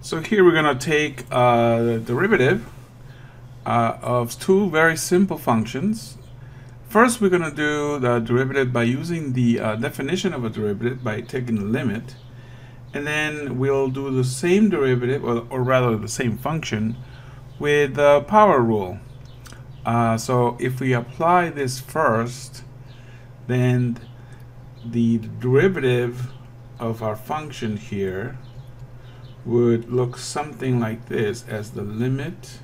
So here we're going to take the derivative of two very simple functions. First, we're going to do the derivative by using the definition of a derivative by taking the limit. And then we'll do the same derivative, or rather the same function, with the power rule. So if we apply this first, then the derivative of our function here would look something like this, as the limit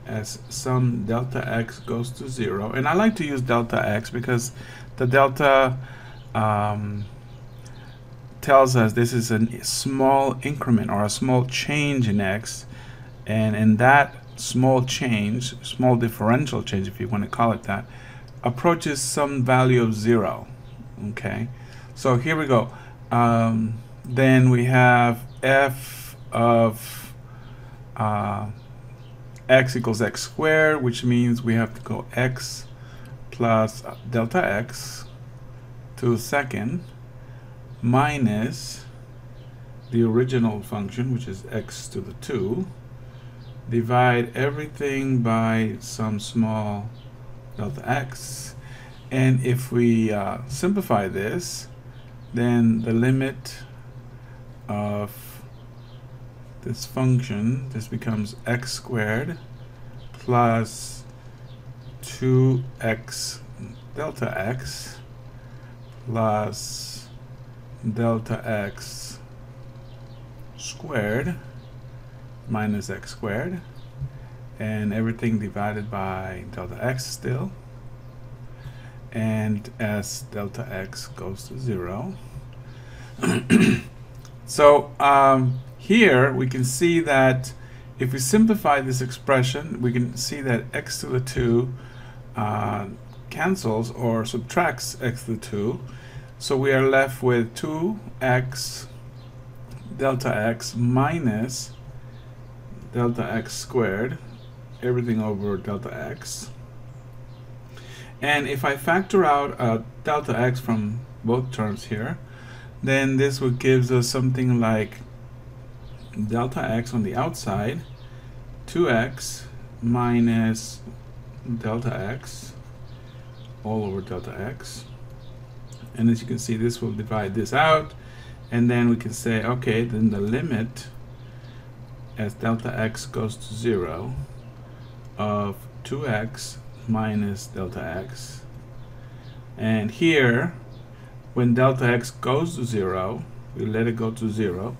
as some delta x goes to 0. And I like to use delta x because the delta tells us this is a small increment or a small change in x, and in that small change, small differential change if you want to call it that, approaches some value of 0. Okay, so here we go. Then we have f of x equals x squared, which means we have to go x plus delta x to the second minus the original function, which is x to the 2, divide everything by some small delta x, and if we simplify this, then the limit of this function, this becomes x squared plus 2x delta x plus delta x squared minus x squared, and everything divided by delta x still, and as delta x goes to 0. So here we can see that if we simplify this expression, we can see that x to the 2 cancels or subtracts x to the 2. So we are left with 2x delta x minus delta x squared, everything over delta x. And if I factor out delta x from both terms here, then this would gives us something like delta x on the outside, 2x minus delta x all over delta x. And as you can see, this will divide this out, and then we can say, okay, then the limit as delta x goes to 0 of 2x minus delta x, and here when delta x goes to 0, we let it go to 0,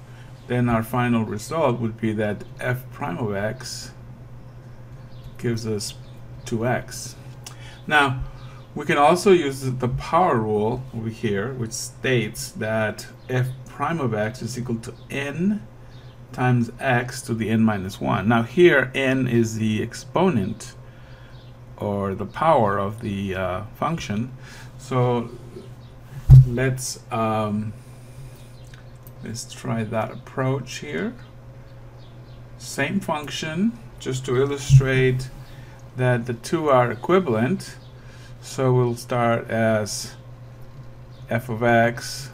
then our final result would be that f prime of x gives us 2x. Now we can also use the power rule over here, which states that f prime of x is equal to n times x to the n minus 1. Now here n is the exponent or the power of the function. So let's try that approach here. Same function, just to illustrate that the two are equivalent. So we'll start as f of x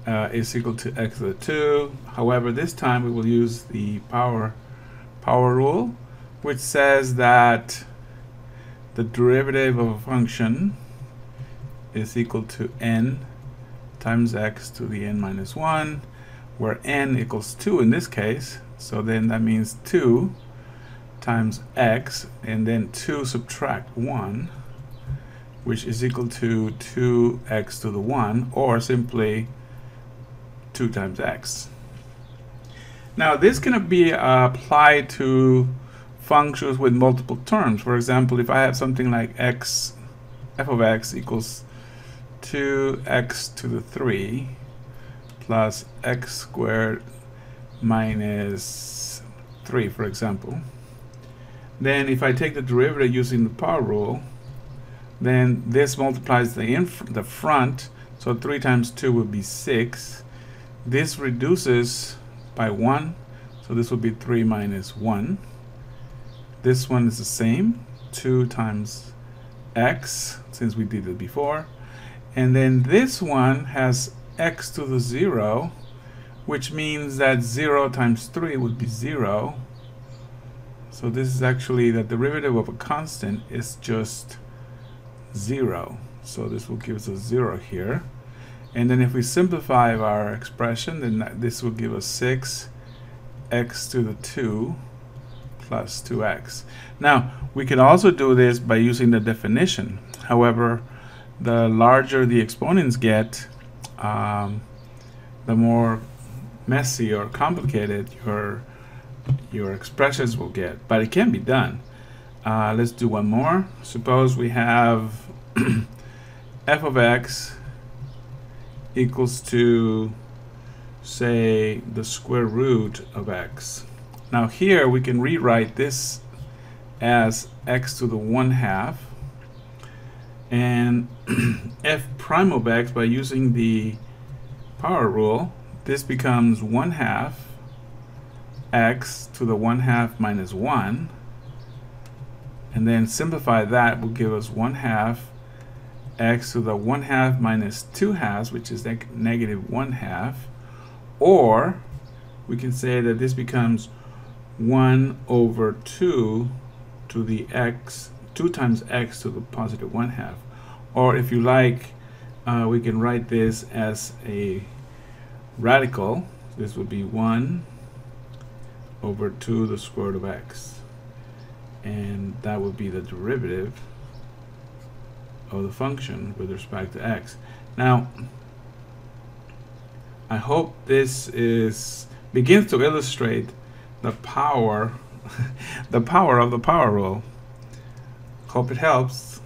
is equal to x to the 2. However, this time we will use the power rule, which says that the derivative of a function is equal to n times x to the n minus 1, where n equals 2 in this case. So then that means 2 times x, and then 2 subtract 1, which is equal to 2x to the 1, or simply 2 times x. Now this can be applied to functions with multiple terms. For example, if I have something like f of x equals 2x to the 3 plus x squared minus 3, for example, then if I take the derivative using the power rule, then this multiplies the front, so 3 times 2 will be 6. This reduces by 1, so this will be 3 minus 1. This one is the same, 2 times x, since we did it before. And then this one has x to the 0, which means that 0 times 3 would be 0. So this is actually the derivative of a constant is just 0. So this will give us a 0 here. And then if we simplify our expression, then this will give us 6x to the 2 plus 2x. Now, we could also do this by using the definition. However, the larger the exponents get, the more messy or complicated your expressions will get. But it can be done. Let's do one more. Suppose we have f of x equals to, say, the square root of x. Now here we can rewrite this as x to the 1/2, and f prime of x, by using the power rule, this becomes 1/2 x to the 1/2 minus 1, and then simplify that will give us 1/2 x to the 1/2 minus 2/2, which is negative 1/2, or we can say that this becomes 1 over 2 to the x, 2 times x to the positive 1/2. Or if you like, we can write this as a radical. This would be 1 over 2 the square root of x. And that would be the derivative of the function with respect to x. Now, I hope this begins to illustrate the power the power of the power rule. Hope it helps.